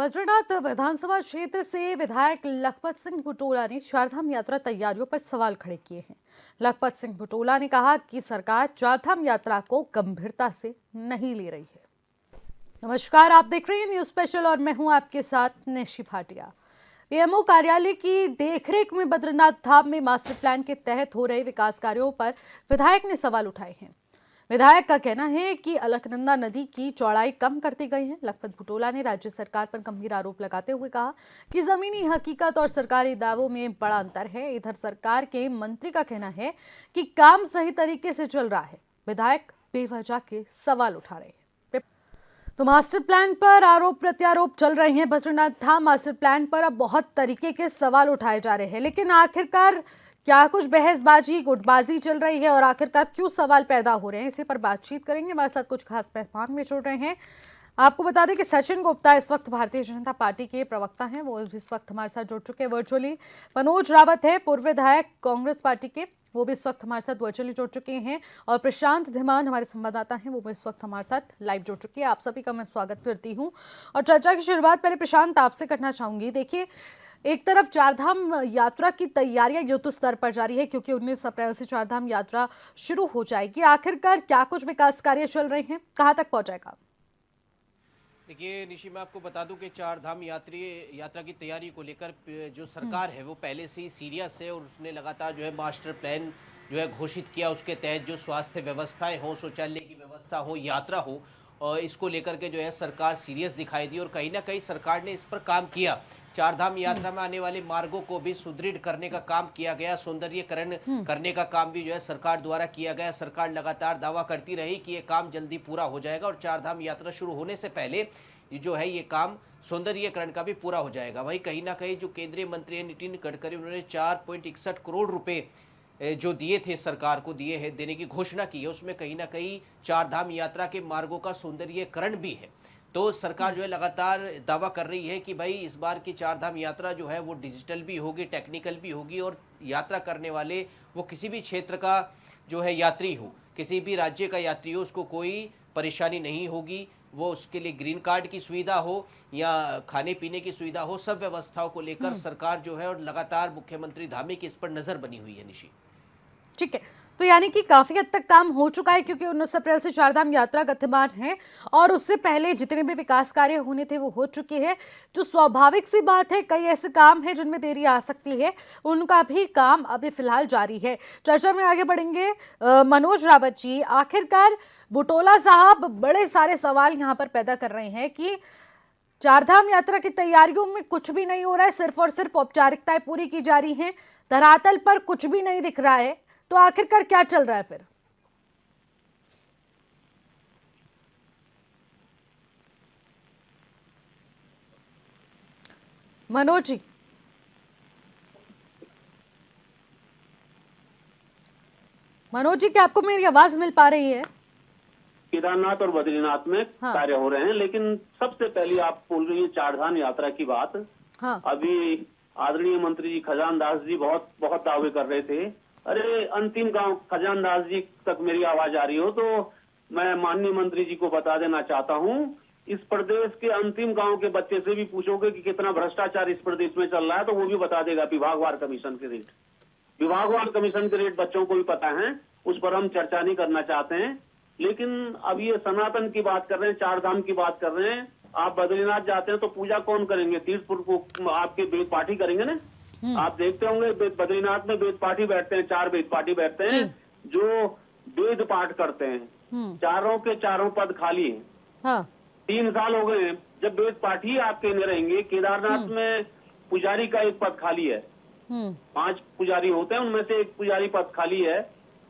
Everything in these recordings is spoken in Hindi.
बद्रीनाथ विधानसभा क्षेत्र से विधायक लखपत सिंह बुटोला ने चारधाम यात्रा तैयारियों पर सवाल खड़े किए हैं। लखपत सिंह बुटोला ने कहा कि सरकार चारधाम यात्रा को गंभीरता से नहीं ले रही है। नमस्कार, आप देख रहे हैं न्यूज स्पेशल और मैं हूं आपके साथ निशी भाटिया। पीएमओ कार्यालय की देखरेख में बद्रीनाथ धाम में मास्टर प्लान के तहत हो रहे विकास कार्यों पर विधायक ने सवाल उठाए हैं। विधायक का कहना है कि अलकनंदा नदी की चौड़ाई कम करती गई है। लखपत बुटोला ने राज्य सरकार पर गंभीर आरोप लगाते हुए कहा कि जमीनी हकीकत और सरकारी दावों में बड़ा अंतर है। इधर सरकार के मंत्री का कहना है कि काम सही तरीके से चल रहा है। विधायक बेवजह के सवाल उठा रहे हैं। तो मास्टर प्लान पर आरोप प्रत्यारोप चल रहे हैं। बद्रीनाथ धाम मास्टर प्लान पर अब बहुत तरीके के सवाल उठाए जा रहे हैं, लेकिन आखिरकार क्या कुछ बहसबाजी गुटबाजी चल रही है और आखिरकार क्यों सवाल पैदा हो रहे हैं, इसी पर बातचीत करेंगे। हमारे साथ कुछ खास मेहमान भी जुड़ रहे हैं। आपको बता दें कि सचिन गुप्ता इस वक्त भारतीय जनता पार्टी के प्रवक्ता हैं, वो इस वक्त हमारे साथ जुड़ चुके हैं वर्चुअली। मनोज रावत है, पूर्व विधायक कांग्रेस पार्टी के, वो भी इस वक्त हमारे साथ वर्चुअली जुड़ चुके हैं। और प्रशांत धीमान हमारे संवाददाता हैं, वो भी इस वक्त हमारे साथ लाइव जुड़ चुके हैं। आप सभी का मैं स्वागत करती हूँ और चर्चा की शुरुआत पहले प्रशांत आपसे करना चाहूंगी। देखिए, एक तरफ चारधाम यात्रा की तैयारियां युद्ध स्तर पर जारी है, क्योंकि 19 अप्रैल से चारधाम यात्रा शुरू हो जाएगी। आखिरकार क्या कुछ विकास कार्य चल रहे हैं, कहां तक पहुंचेगा? देखिए निशी, मैं आपको बता दूं कि चारधाम यात्रा की तैयारी को लेकर जो सरकार है वो पहले से ही सीरियस है और उसने लगातार जो है मास्टर प्लान जो है घोषित किया। उसके तहत जो स्वास्थ्य व्यवस्थाएं हो, शौचालय की व्यवस्था हो, यात्रा हो, और इसको लेकर के जो है सरकार सीरियस दिखाई दी और कहीं ना कहीं सरकार ने इस पर काम किया। चारधाम यात्रा में आने वाले मार्गों को भी सुदृढ़ करने का काम किया गया, सौंदर्यीकरण करने का काम भी जो है सरकार द्वारा किया गया। सरकार लगातार दावा करती रही कि ये काम जल्दी पूरा हो जाएगा और चारधाम यात्रा शुरू होने से पहले जो है ये काम सौंदर्यीकरण का भी पूरा हो जाएगा। वहीं कहीं ना कहीं जो केंद्रीय मंत्री है नितिन गडकरी, उन्होंने 4.61 करोड़ रुपए जो दिए थे, सरकार को दिए हैं, देने की घोषणा की है, उसमें कहीं ना कहीं चारधाम यात्रा के मार्गों का सौंदर्यीकरण भी है। तो सरकार जो है लगातार दावा कर रही है कि भाई इस बार की चारधाम यात्रा जो है वो डिजिटल भी होगी, टेक्निकल भी होगी और यात्रा करने वाले वो किसी भी क्षेत्र का जो है यात्री हो, किसी भी राज्य का यात्री हो, उसको कोई परेशानी नहीं होगी। वो उसके लिए ग्रीन कार्ड की सुविधा हो या खाने पीने की सुविधा हो, सब व्यवस्थाओं को लेकर सरकार जो है और लगातार मुख्यमंत्री धामी की इस पर नजर बनी हुई है। निशी, ठीक है, तो यानी कि काफी हद तक काम हो चुका है, क्योंकि 19 अप्रैल से चारधाम यात्रा गतिमान है और उससे पहले जितने भी विकास कार्य होने थे वो हो चुके हैं। जो स्वाभाविक सी बात है, कई ऐसे काम हैं जिनमें देरी आ सकती है, उनका भी काम अभी फिलहाल जारी है। चर्चा में आगे बढ़ेंगे। मनोज रावत जी, आखिरकार बुटोला साहब बड़े सारे सवाल यहाँ पर पैदा कर रहे हैं कि चारधाम यात्रा की तैयारियों में कुछ भी नहीं हो रहा है, सिर्फ और सिर्फ औपचारिकताएं पूरी की जा रही हैं, धरातल पर कुछ भी नहीं दिख रहा है। तो आखिरकार क्या चल रहा है फिर? मनोज जी, क्या आपको मेरी आवाज मिल पा रही है? केदारनाथ और बद्रीनाथ में कार्य हो रहे हैं, लेकिन सबसे पहले आप बोल रही है चारधाम यात्रा की बात। हाँ। अभी आदरणीय मंत्री जी खजान दास जी बहुत बहुत दावे कर रहे थे। अरे अंतिम गांव खजान दास जी तक मेरी आवाज आ रही हो तो मैं माननीय मंत्री जी को बता देना चाहता हूं, इस प्रदेश के अंतिम गांव के बच्चे से भी पूछोगे कि कितना भ्रष्टाचार इस प्रदेश में चल रहा है तो वो भी बता देगा। विभागवार कमीशन के रेट बच्चों को भी पता है, उस पर हम चर्चा नहीं करना चाहते हैं। लेकिन अब ये सनातन की बात कर रहे हैं, चारधाम की बात कर रहे हैं। आप बद्रीनाथ जाते हैं तो पूजा कौन करेंगे? तीर्थपुर को आपके वेद पाठी करेंगे ना। आप देखते होंगे बद्रीनाथ में वेद पाठी बैठते हैं, 4 वेद पाठी बैठते हैं जो वेद पाठ करते हैं। चारों के चारों पद खाली हैं। हाँ। 3 साल हो गए हैं जब वेद पाठी आपके नहीं रहेंगे। केदारनाथ में पुजारी का एक पद खाली है, 5 पुजारी होते हैं, उनमें से एक पुजारी पद खाली है।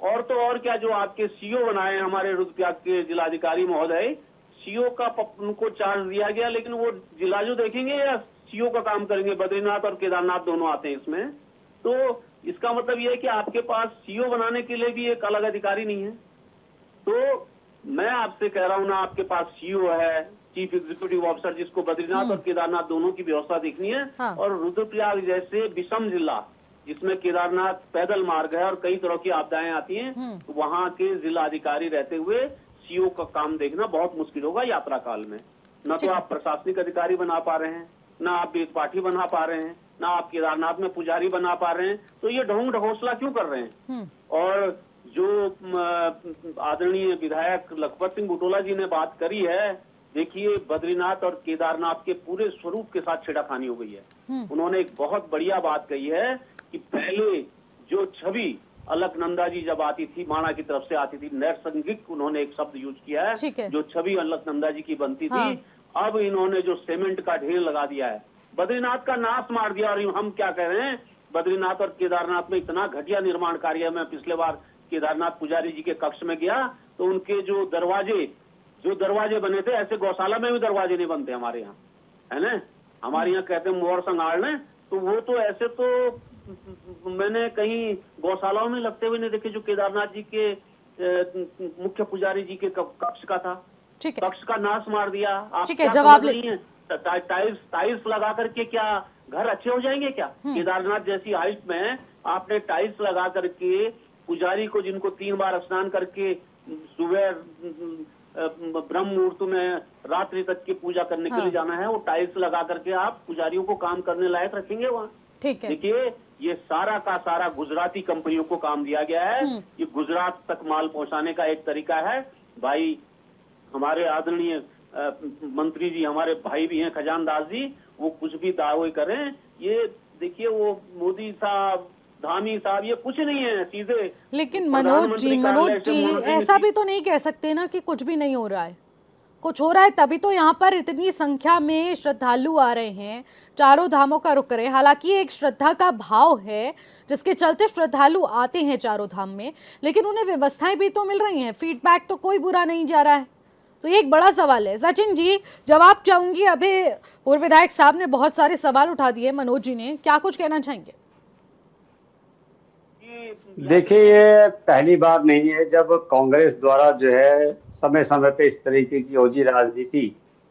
और तो और क्या, जो आपके सीओ बनाए हैं हमारे रुद्रप्रयाग के जिलाधिकारी महोदय, सीओ का उनको चार्ज दिया गया, लेकिन वो जिला जो देखेंगे या सीओ का काम करेंगे? बद्रीनाथ और केदारनाथ दोनों आते हैं इसमें। तो इसका मतलब ये है कि आपके पास सीओ बनाने के लिए भी एक अलग अधिकारी नहीं है। तो मैं आपसे कह रहा हूं ना, आपके पास सीओ है, चीफ एग्जीक्यूटिव ऑफिसर, जिसको बद्रीनाथ और केदारनाथ दोनों की व्यवस्था देखनी है। हाँ। और रुद्रप्रयाग जैसे विषम जिला जिसमें केदारनाथ पैदल मार्ग है और कई तरह की आपदाएं आती हैं, तो वहां के जिला अधिकारी रहते हुए सीओ का काम देखना बहुत मुश्किल होगा यात्रा काल में। न तो आप प्रशासनिक अधिकारी बना पा रहे हैं, ना आप एक पाठी बना पा रहे हैं, ना आप केदारनाथ में पुजारी बना पा रहे हैं, तो ये ढोंग ढकोसला क्यों कर रहे हैं? और जो आदरणीय विधायक लखपत सिंह बुटोला जी ने बात करी है, देखिए बद्रीनाथ और केदारनाथ के पूरे स्वरूप के साथ छेड़खानी हो गई है। उन्होंने एक बहुत बढ़िया बात कही है कि पहले जो छवि अलकनंदा जी जब आती थी, माणा की तरफ से आती थी, नैसर्गिक उन्होंने एक शब्द यूज किया है, जो छवि अलकनंदा जी की बनती थी, अब इन्होंने जो सीमेंट का ढेर लगा दिया है, बद्रीनाथ का नाश मार दिया। और हम क्या कह रहे हैं, बद्रीनाथ और केदारनाथ में इतना घटिया निर्माण कार्य है। मैं पिछले बार केदारनाथ पुजारी जी के कक्ष में गया तो उनके जो दरवाजे बने थे, ऐसे गौशाला में भी दरवाजे नहीं बनते हमारे यहाँ, है ना। हमारे यहाँ कहते हैं मोर संगाड़ने, तो वो तो ऐसे तो मैंने कहीं गौशालाओं में लगते हुए नहीं देखे, जो केदारनाथ जी के मुख्य पुजारी जी के कक्ष का था। कक्ष का नाश मार दिया। आप ठीक है, जवाब नहीं है, टाइल्स लगा करके क्या घर अच्छे हो जाएंगे क्या? केदारनाथ जैसी हाइट में आपने टाइल्स लगा करके पुजारी को, जिनको 3 बार स्नान करके सुबह ब्रह्म मुहूर्त में रात्रि तक की पूजा करने के लिए जाना है, वो टाइल्स लगा करके आप पुजारियों को काम करने लायक रखेंगे वहाँ? ठीक है। देखिए, ये सारा का सारा गुजराती कंपनियों को काम दिया गया है। ये गुजरात तक माल पहुंचाने का एक तरीका है। भाई हमारे आदरणीय मंत्री जी, हमारे भाई भी हैं खजानदास जी, वो कुछ भी दावे करें, ये देखिए वो मोदी साहब, धामी साहब, ये कुछ नहीं है, सीधे। लेकिन मनोज जी ऐसा भी तो नहीं कह सकते ना कि कुछ भी नहीं हो रहा है। कुछ हो रहा है, तभी तो यहाँ पर इतनी संख्या में श्रद्धालु आ रहे हैं, चारों धामों का रुक रहे हैं। हालांकि एक श्रद्धा का भाव है जिसके चलते श्रद्धालु आते हैं चारों धाम में, लेकिन उन्हें व्यवस्थाएं भी तो मिल रही हैं, फीडबैक तो कोई बुरा नहीं जा रहा है। तो ये एक बड़ा सवाल है। सचिन जी, जवाब चाहूंगी। अभी पूर्व विधायक साहब ने बहुत सारे सवाल उठा दिए, मनोज जी ने क्या कुछ कहना चाहेंगे? देखिए, ये पहली बार नहीं है जब कांग्रेस द्वारा जो है समय समय पे इस तरीके की ओजी राजनीति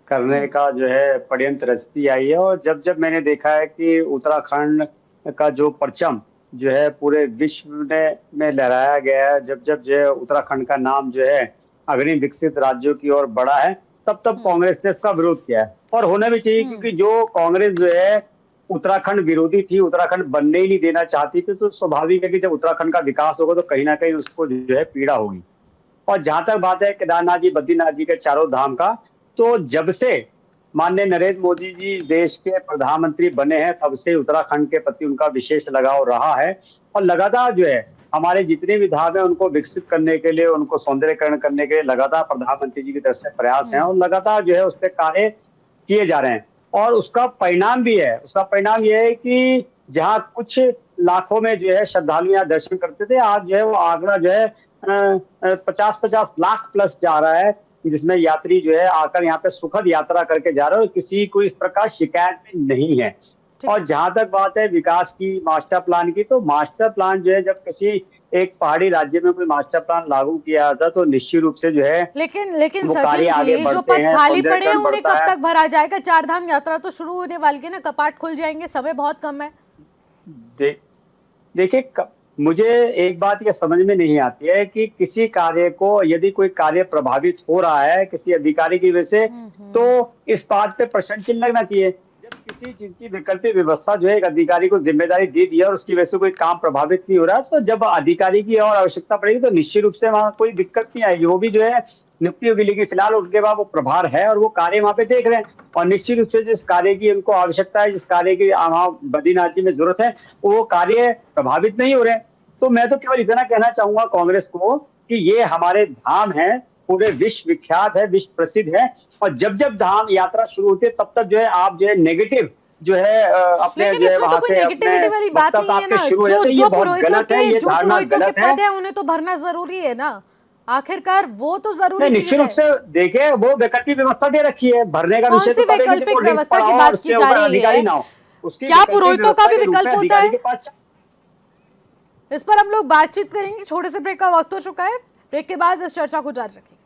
करने का जो है षड्यंत्र रचती आई है। और जब जब मैंने देखा है कि उत्तराखंड का जो परचम जो है पूरे विश्व में लहराया गया है, जब जब जो है उत्तराखंड का नाम जो है अग्नि विकसित राज्यों की ओर बढ़ा है, तब तब कांग्रेस ने इसका विरोध किया है। और होना भी चाहिए, क्योंकि जो कांग्रेस जो है उत्तराखंड विरोधी थी, उत्तराखंड बनने ही नहीं देना चाहती थी, तो स्वाभाविक है कि जब उत्तराखंड का विकास होगा तो कहीं ना कहीं उसको जो है पीड़ा होगी। और जहां तक बात है केदारनाथ जी, बद्रीनाथ जी के चारों धाम का, तो जब से माननीय नरेंद्र मोदी जी देश के प्रधानमंत्री बने हैं, तब से उत्तराखंड के प्रति उनका विशेष लगाव रहा है। और लगातार जो है हमारे जितने भी धाम है उनको विकसित करने के लिए, उनको सौंदर्यकरण करने के लिए लगातार प्रधानमंत्री जी की तरफ से प्रयास है, और लगातार जो है उस पर कार्य किए जा रहे हैं। और उसका परिणाम भी है, उसका परिणाम यह है कि जहां कुछ लाखों में जो है श्रद्धालु यहाँ दर्शन करते थे, आज जो है वो आंकड़ा जो है 50-50 लाख प्लस जा रहा है, जिसमें यात्री जो है आकर यहाँ पे सुखद यात्रा करके जा रहे हैं और किसी को इस प्रकार शिकायत नहीं है। और जहां तक बात है विकास की, मास्टर प्लान की, तो मास्टर प्लान जो है जब किसी एक पहाड़ी राज्य में कोई मास्टर प्लान लागू किया जाता तो निश्चित रूप से जो है लेकिन सचिन जी, जो पद खाली पड़े हैं उन्हें कब तक भरा जाएगा? 4 धाम यात्रा तो शुरू होने वाली है ना, कपाट खुल जाएंगे, समय बहुत कम है। देखिए, मुझे एक बात ये समझ में नहीं आती है कि किसी कार्य को, यदि कोई कार्य प्रभावित हो रहा है किसी अधिकारी की वजह से, तो इस बात पे प्रश्न चिन्ह लगना चाहिए। जब किसी चीज की वैकल्पिक व्यवस्था जो है एक अधिकारी को जिम्मेदारी दे दी और उसकी वजह से कोई काम प्रभावित नहीं हो रहा, तो जब अधिकारी की और आवश्यकता पड़ेगी तो निश्चित रूप से वहां कोई दिक्कत नहीं आएगी। वो भी जो है नियुक्ति होगी, लेकिन फिलहाल उनके बाद वो प्रभार है और वो कार्य वहां पे देख रहे हैं। और निश्चित रूप से जिस कार्य की उनको आवश्यकता है, जिस कार्य की वहां बद्रीनाथ जी में जरूरत है, वो कार्य प्रभावित नहीं हो रहे। तो मैं तो केवल इतना कहना चाहूंगा कांग्रेस को कि ये हमारे धाम है, पूरे विश्व विख्यात है, विश्व प्रसिद्ध है, और जब जब धाम यात्रा शुरू होती है तब तक जो है आप जो है नेगेटिव जो है अपने जो है वहां से अपने वक्तव्य आपके शुरू हो जाते हैं। ये बहुत गलत है, ये धारणा गलत है। उन्हें तो भरना जरूरी है ना, आखिरकार वो तो जरूरी है। निश्चित रूप से देखिए, वो वैकल्पिक व्यवस्था दे रखी है, भरने का विषय तो वैकल्पिक व्यवस्था की बात की जा रही है, क्या पुरोहितों का भी विकल्प होता है? इस पर हम लोग बातचीत करेंगे। छोटे से ब्रेक का वक्त हो चुका है, ब्रेक के बाद इस चर्चा को जारी रखेंगे।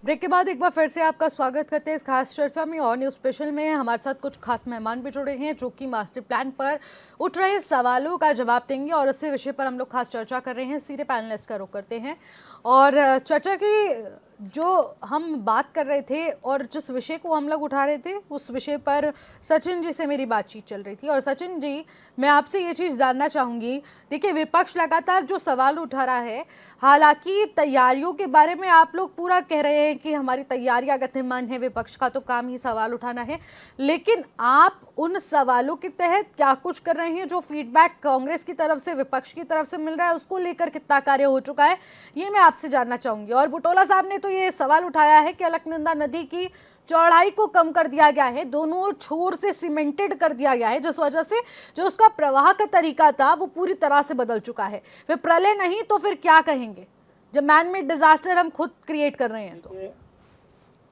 ब्रेक के बाद एक बार फिर से आपका स्वागत करते हैं इस खास चर्चा में। और न्यूज़ स्पेशल में हमारे साथ कुछ खास मेहमान भी जुड़े हैं जो कि मास्टर प्लान पर उठ रहे सवालों का जवाब देंगे, और इसी विषय पर हम लोग खास चर्चा कर रहे हैं। सीधे पैनलिस्ट का रुख करते हैं और चर्चा की जो हम बात कर रहे थे और जिस विषय को हम लोग उठा रहे थे उस विषय पर सचिन जी से मेरी बातचीत चल रही थी। और सचिन जी, मैं आपसे ये चीज़ जानना चाहूँगी, देखिए विपक्ष लगातार जो सवाल उठा रहा है, हालांकि तैयारियों के बारे में आप लोग पूरा कह रहे हैं कि हमारी तैयारियां गतिमान है, विपक्ष का तो काम ही सवाल उठाना है, लेकिन आप उन सवालों के तहत क्या कुछ कर रहे हैं? जो फीडबैक कांग्रेस की तरफ से, विपक्ष की तरफ से मिल रहा है, उसको लेकर कितना कार्य हो चुका है, ये मैं आपसे जानना चाहूंगी। और बुटोला साहब ने तो ये सवाल उठाया है कि अलकनंदा नदी की चौड़ाई को कम कर दिया गया है, दोनों छोर से सीमेंटेड कर दिया गया है, जिस वजह से जो उसका प्रवाह का तरीका था वो पूरी तरह से बदल चुका है। फिर प्रलय नहीं तो फिर क्या कहेंगे, जब मैन मेड डिजास्टर हम खुद क्रिएट कर रहे हैं तो?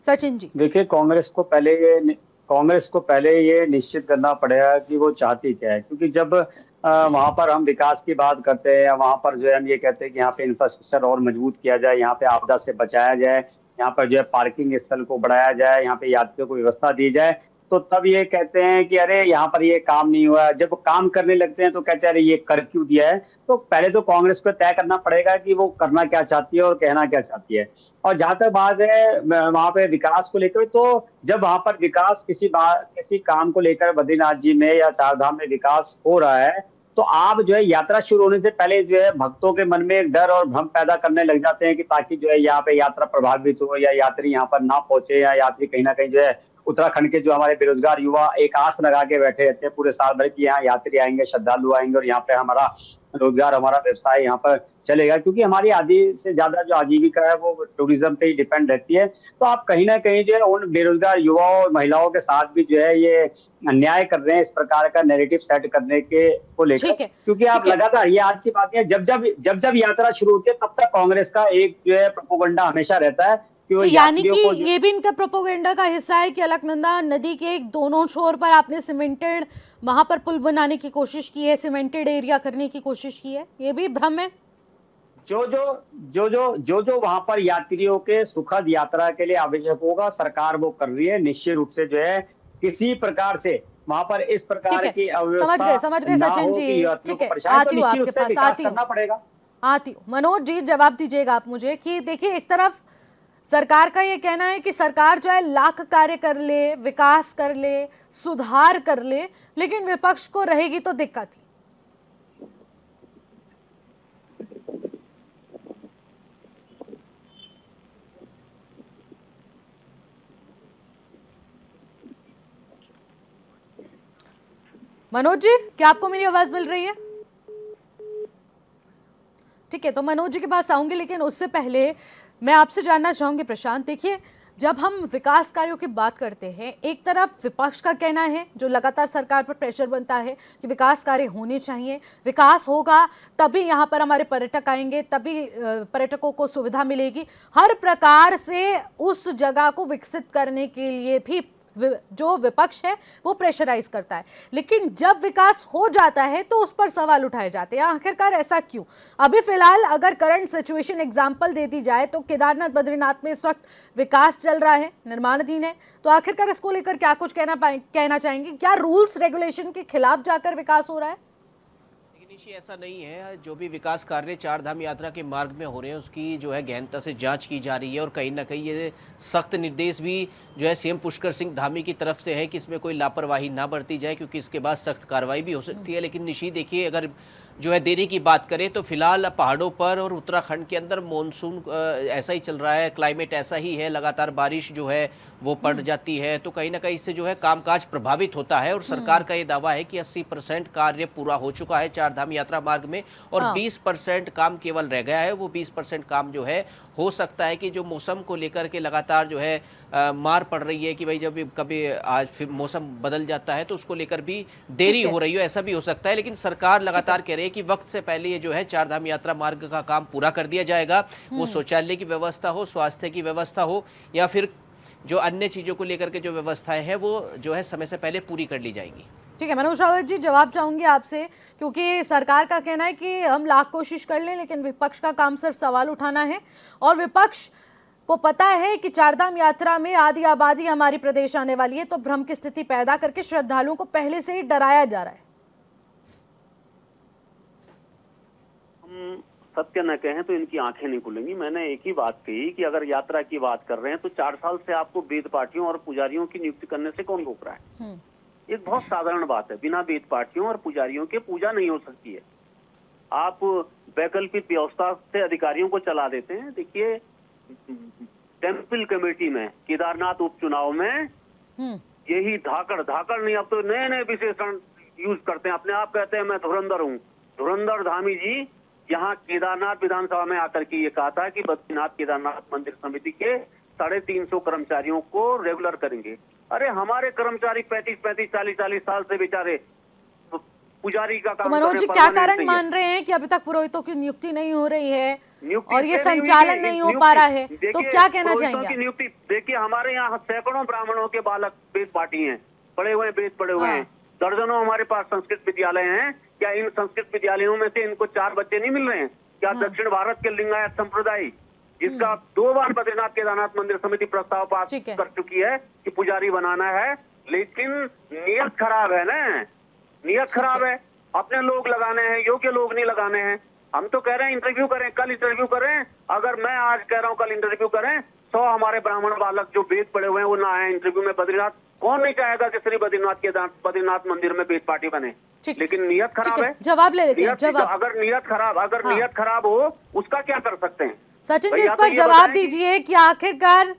सचिन जी, देखिए, कांग्रेस को पहले ये निश्चित करना पड़ेगा कि वो चाहती क्या है, क्योंकि जब वहां पर हम विकास की बात करते हैं, वहां पर जो है हम ये कहते हैं कि यहाँ पे इंफ्रास्ट्रक्चर और मजबूत किया जाए, यहाँ पे आपदा से बचाया जाए, यहाँ पर जो है पार्किंग स्थल को बढ़ाया जाए, यहाँ पे यात्रियों को व्यवस्था दी जाए, तो तब ये कहते हैं कि अरे यहाँ पर ये काम नहीं हुआ। जब काम करने लगते हैं तो कहते हैं अरे ये कर क्यों दिया है। तो पहले तो कांग्रेस को तय करना पड़ेगा कि वो करना क्या चाहती है और कहना क्या चाहती है। और जहां तक बात है वहां पे विकास को लेकर, तो जब वहां पर विकास किसी काम को लेकर बद्रीनाथ जी में या चारधाम में विकास हो रहा है, तो आप जो है यात्रा शुरू होने से पहले जो है भक्तों के मन में एक डर और भ्रम पैदा करने लग जाते हैं कि ताकि जो है यहाँ पे यात्रा प्रभावित हो या यात्री यहाँ पर ना पहुंचे, या यात्री कहीं ना कहीं जो है उत्तराखंड के जो हमारे बेरोजगार युवा एक आस लगा के बैठे रहते हैं पूरे साल भर की यहाँ यात्री आएंगे, श्रद्धालु आएंगे और यहाँ पे हमारा रोजगार, हमारा व्यवसाय यहाँ पर चलेगा, क्योंकि हमारी आधी से ज्यादा जो आजीविका है वो टूरिज्म पे ही डिपेंड रहती है। तो आप कहीं ना कहीं जो है उन बेरोजगार युवाओं और महिलाओं के साथ भी जो है ये अन्याय कर रहे हैं, इस प्रकार का नैरेटिव सेट करने के को लेकर, क्योंकि आप लगातार, ये आज की बात है, जब यात्रा शुरू होती है तब तक कांग्रेस का एक जो है प्रोपोगंडा हमेशा रहता है कि वो यानी कि ये भी इनका प्रोपोगंडा का हिस्सा है कि अलकनंदा नदी के दोनों छोर पर आपने सीमेंटेड वहां पर पुल बनाने की कोशिश की है, सीमेंटेड एरिया करने की कोशिश की है, ये भी भ्रम है। जो वहां पर यात्रियों के सुखद यात्रा के लिए आवश्यक होगा, सरकार वो कर रही है। निश्चित रूप से जो है किसी प्रकार से वहां पर इस प्रकार की अव्यवस्था समझ गए सचिन जी, ठीक है, आती हूँ आपके पास, आती हूँ। मनोज जी, जवाब दीजिएगा आप मुझे कि देखिए, एक तरफ सरकार का ये कहना है कि सरकार जो है लाख कार्य कर ले, विकास कर ले, सुधार कर ले, लेकिन विपक्ष को रहेगी तो दिक्कत ही। मनोज जी, क्या आपको मेरी आवाज मिल रही है? ठीक है, तो मनोज जी के पास आऊंगी, लेकिन उससे पहले मैं आपसे जानना चाहूंगी प्रशांत, देखिए जब हम विकास कार्यों की बात करते हैं, एक तरफ विपक्ष का कहना है, जो लगातार सरकार पर प्रेशर बनता है कि विकास कार्य होने चाहिए, विकास होगा तभी यहाँ पर हमारे पर्यटक आएंगे, तभी पर्यटकों को सुविधा मिलेगी, हर प्रकार से उस जगह को विकसित करने के लिए भी जो विपक्ष है वो प्रेशराइज करता है। लेकिन जब विकास हो जाता है तो उस पर सवाल उठाए जाते हैं, आखिरकार ऐसा क्यों? अभी फिलहाल अगर करंट सिचुएशन एग्जांपल दे दी जाए तो केदारनाथ बद्रीनाथ में इस वक्त विकास चल रहा है, निर्माणाधीन है, तो आखिरकार इसको लेकर क्या कुछ कहना चाहेंगे? क्या रूल्स रेगुलेशन के खिलाफ जाकर विकास हो रहा है? ऐसा नहीं है, जो भी विकास कार्य चार धाम यात्रा के मार्ग में हो रहे हैं उसकी जो है गहनता से जांच की जा रही है, और कहीं ना कहीं ये सख्त निर्देश भी जो है सीएम पुष्कर सिंह धामी की तरफ से है कि इसमें कोई लापरवाही ना बरती जाए, क्योंकि इसके बाद सख्त कार्रवाई भी हो सकती है। लेकिन निशी देखिए, अगर जो है देरी की बात करें तो फिलहाल पहाड़ों पर और उत्तराखंड के अंदर मानसून ऐसा ही चल रहा है, क्लाइमेट ऐसा ही है, लगातार बारिश जो है वो पड़ जाती है, तो कहीं ना कहीं इससे जो है कामकाज प्रभावित होता है। और सरकार का ये दावा है कि 80% कार्य पूरा हो चुका है चार धाम यात्रा मार्ग में, और 20% काम केवल रह गया है। वो 20% काम जो है हो सकता है कि जो मौसम को लेकर के लगातार जो है मार पड़ रही है कि भाई जब कभी आज फिर मौसम बदल जाता है तो उसको लेकर भी देरी हो रही हो, ऐसा भी हो सकता है। लेकिन सरकार लगातार कह रही है कि वक्त से पहले ये जो है चार धाम यात्रा मार्ग का काम पूरा कर दिया जाएगा। वो शौचालय की व्यवस्था हो, स्वास्थ्य की व्यवस्था हो, या फिर जो अन्य चीजों को लेकर के जो व्यवस्थाएं हैं वो जो है समय से पहले पूरी कर ली जाएंगी। ठीक है मनोज रावत जी, जवाब चाहूंगी आपसे, क्योंकि सरकार का कहना है कि हम लाख कोशिश कर लें, लेकिन विपक्ष का काम सिर्फ सवाल उठाना है, और विपक्ष को पता है कि चारधाम यात्रा में आधी आबादी हमारी प्रदेश आने वाली है, तो भ्रम की स्थिति पैदा करके श्रद्धालुओं को पहले से ही डराया जा रहा है। सत्य न कहें तो इनकी आंखें नहीं खुलेंगी। मैंने एक ही बात कही कि अगर यात्रा की बात कर रहे हैं तो 4 साल से आपको वेद पाठियों और पुजारियों की नियुक्ति करने से कौन रोक रहा है? एक बहुत साधारण बात है, बिना वेद पाठियों और पुजारियों के पूजा नहीं हो सकती है। आप वैकल्पिक व्यवस्था से अधिकारियों को चला देते हैं। देखिए, टेम्पल कमेटी में केदारनाथ उपचुनाव में यही धाकड़ नहीं, अब तो नए नए विशेषण यूज करते हैं, अपने आप कहते हैं मैं धुरंधर हूँ। धुरंधर धामी जी यहाँ केदारनाथ विधानसभा में आकर के ये कहा था कि बद्रीनाथ केदारनाथ मंदिर समिति के 350 कर्मचारियों को रेगुलर करेंगे। अरे हमारे कर्मचारी 35 40 साल से बेचारे पुजारी का काम तो मनोज जी कर रहे हैं, क्या permanent कारण नहीं है। मान रहे हैं कि अभी तक पुरोहितों की नियुक्ति नहीं हो रही है नियुक्ति और ये इसलिए नहीं हुई संचालन कि नहीं हो नियुक्ति- पा रहा है, तो देखिए, क्या कहना पुरोहितों चाहेंगे की आप? नियुक्ति देखिए, हमारे यहाँ सैकड़ों ब्राह्मणों के बालक वेद पाठी हैं, पढ़े हुए वेद पढ़े हुए हैं। दर्जनों हमारे पास संस्कृत विद्यालय हैं। क्या इन संस्कृत विद्यालयों में से इनको 4 बच्चे नहीं मिल रहे हैं? क्या दक्षिण भारत के लिंगायत संप्रदाय, जिसका 2 बार बद्रीनाथ केदारनाथ मंदिर समिति प्रस्ताव पास ठीक है। कर चुकी है कि पुजारी बनाना है, लेकिन नियत खराब है ना, नियत खराब है। अपने लोग लगाने हैं, योग्य लोग नहीं लगाने हैं। हम तो कह रहे हैं इंटरव्यू करें, कल इंटरव्यू करें। अगर मैं आज कह रहा हूँ कल इंटरव्यू करें, 100 हमारे ब्राह्मण बालक जो वेद पढ़े हुए हैं वो ना आए इंटरव्यू में। बद्रीनाथ कौन नहीं चाहेगा कि श्री बद्रीनाथ मंदिर में वेद पाठी बने, ठीक। लेकिन नियत ठीक खराब है, है। जवाब ले लेते हैं। नियत जवाब अगर नियत खराब हो उसका क्या कर सकते हैं? सचिन जी, या इस तो पर ये जवाब बताएं कि- दीजिए कि आखिरकार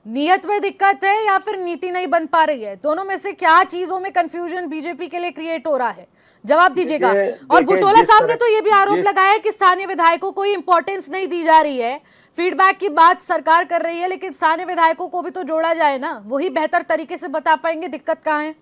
नियत में दिक्कत है या फिर नीति नहीं बन पा रही है? दोनों में से क्या चीजों में कंफ्यूजन बीजेपी के लिए क्रिएट हो रहा है? जवाब दीजिएगा। और देखिए, बुटोला जिस साहब ने तरह- तो ये भी आरोप जिस- लगाया है कि स्थानीय विधायकों को इंपॉर्टेंस नहीं दी जा रही है। फीडबैक की बात सरकार कर रही है, लेकिन स्थानीय विधायकों को भी तो जोड़ा जाए ना, वही बेहतर तरीके से बता पाएंगे दिक्कत कहाँ है।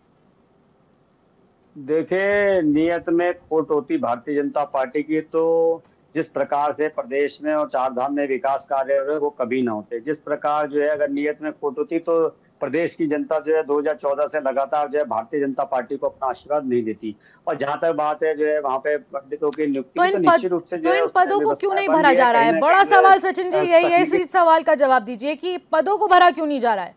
देखिए, नियत में खोट होती भारतीय जनता पार्टी की, तो जिस प्रकार से प्रदेश में और 4 धाम में विकास कार्य हो रहे हैं, वो कभी ना होते। जिस प्रकार जो है अगर नियत में खोट होती तो प्रदेश की जनता जो है 2014 से लगातार जो है भारतीय जनता पार्टी को अपना आशीर्वाद नहीं देती। और जहां तक बात है जो है वहां पे पंडितों की नियुक्ति तो की, तो इन निश्चित रूप से जो है इन उसमें पदों को क्यों नहीं व्यवस्थाएं भरा बन जा गई रहा है। है? कहीं ना बड़ा कहीं जो है, सवाल सचिन जी यही है, इसी सवाल का जवाब दीजिए कि पदों को भरा क्यों नहीं जा रहा है?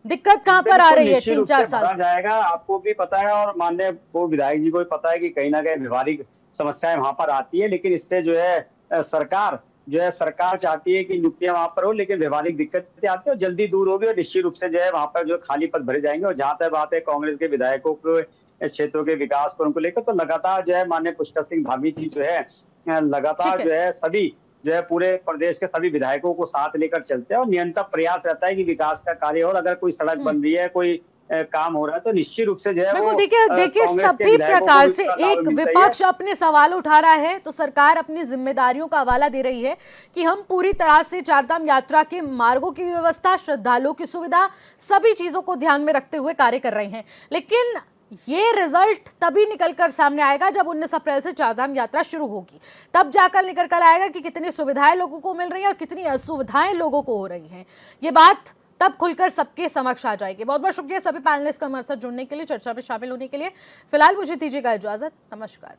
दिक्कत कहां पर आ बिल्कुल रही है निश्चित रूप 3-4 से साल भरा से? जाएगा। आपको भी पता है और माननीय पूर्व विधायक जी को भी पता है कि कहीं ना कहीं व्यवहारिक समस्याएं वहां पर आती है, लेकिन इससे जो है सरकार चाहती है कि नियुक्तियां वहां पर हो, लेकिन व्यवहारिक दिक्कतें आती है और जल्दी दूर होगी और निश्चित रूप से जो है वहां पर जो खाली पद भरे जाएंगे। और जहां तक बात है कांग्रेस के विधायकों को क्षेत्रों के विकास पर उनको लेकर, तो लगातार जो है माननीय पुष्कर सिंह धामी जी जो है लगातार ठीक है। जो है सभी जो है पूरे प्रदेश के सभी विधायकों को साथ लेकर चलते हैं और निरंतर प्रयास रहता है कि विकास का कार्य हो। और अगर कोई सड़क बन रही है, कोई काम हो रहा है, तो निश्चित रूप से जो है बिल्कुल। वो देखिए कांग्रेस के सभी विधायकों को प्रकार भी से उसका लाभ एक मिलता ही है। विपक्ष अपने सवाल उठा रहा है तो सरकार अपनी जिम्मेदारियों का हवाला दे रही है कि हम पूरी तरह से चारधाम यात्रा के मार्गों की व्यवस्था, श्रद्धालुओं की सुविधा, सभी चीजों को ध्यान में रखते हुए कार्य कर रहे हैं। लेकिन ये रिजल्ट तभी निकल कर सामने आएगा जब 19 अप्रैल से चारधाम यात्रा शुरू होगी। तब जाकर निकल कर आएगा कि कितनी सुविधाएं लोगों को मिल रही है और कितनी असुविधाएं लोगों को हो रही हैं। ये बात तब खुलकर सबके समक्ष आ जाएगी। बहुत बहुत शुक्रिया सभी पैनलिस्ट का हमारे साथ जुड़ने के लिए, चर्चा में शामिल होने के लिए। फिलहाल मुझे दीजिएगा इजाजत। नमस्कार।